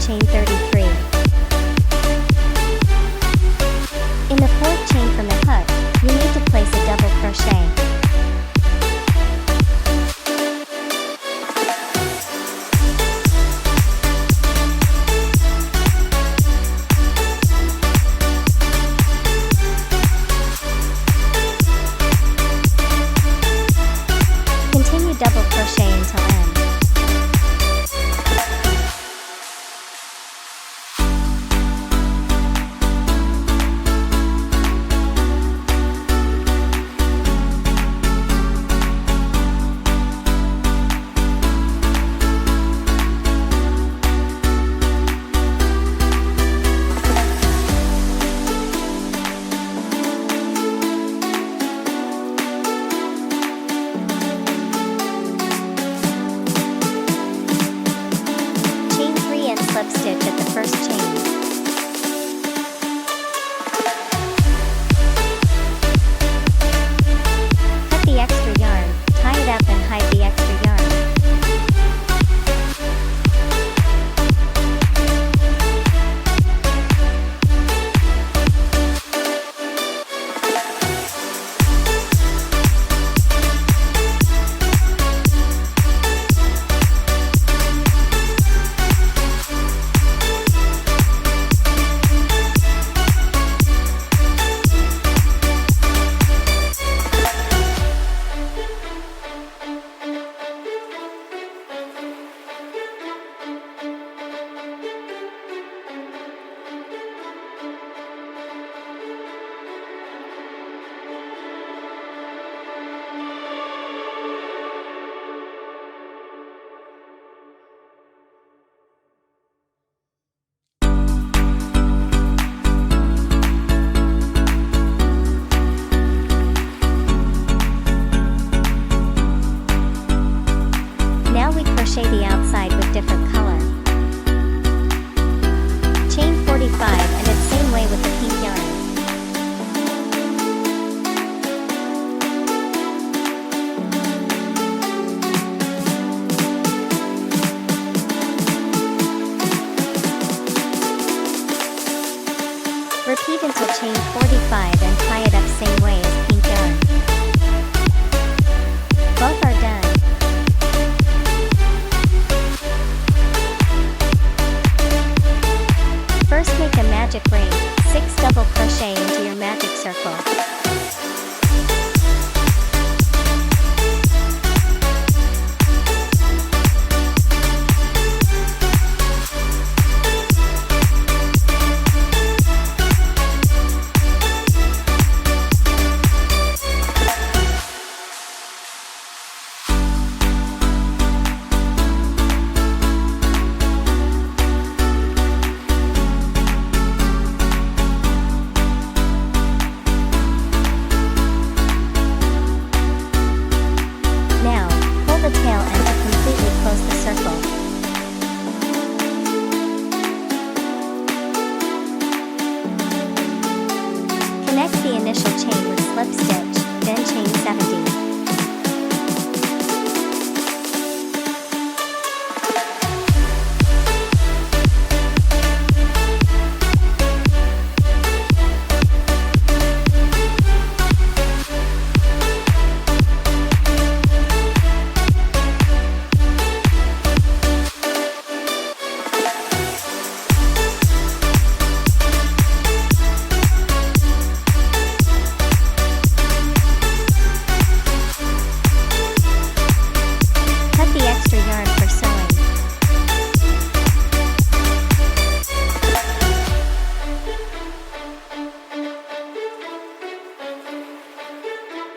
chain 33. In the fourth chain from the hook, you need to place a double crochet. Continue double crochet until end. Slip stitch at the first chain. Cut the extra yarn, tie it up and hide the extra yarn. Crochet the outside with different color. Chain 45 and its same way with the pink yarn. Repeat until chain 45 and tie it up same way as pink yarn. Both are done. First make a magic ring, 6 double crochet into your magic circle. Connect the initial chain with slip stitch, then chain 70.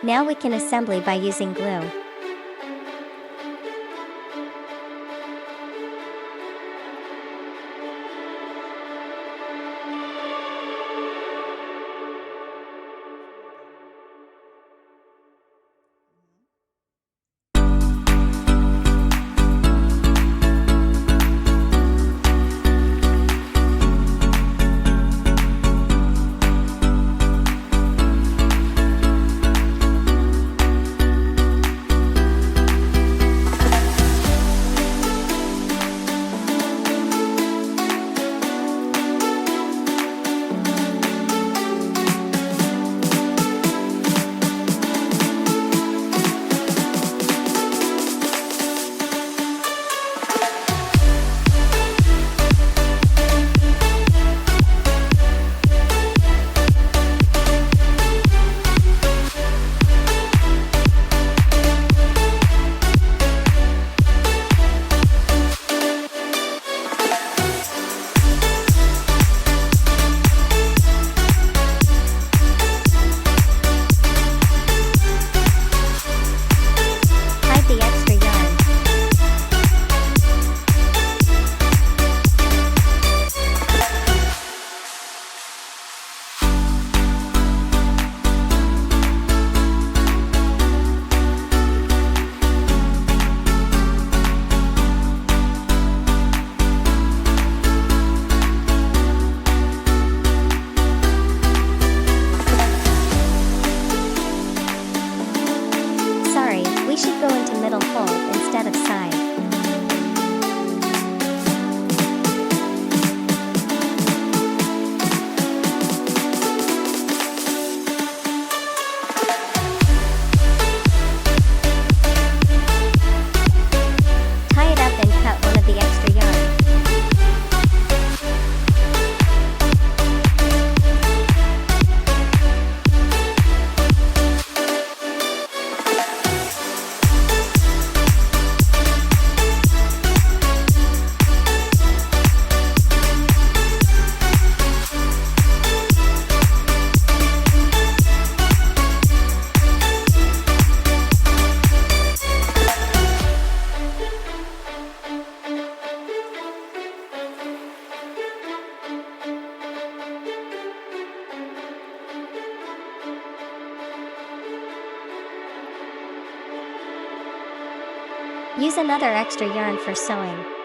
Now we can assembly by using glue. middle hole instead of side. Tie it up and cut one of the extra yarn. Use another extra yarn for sewing.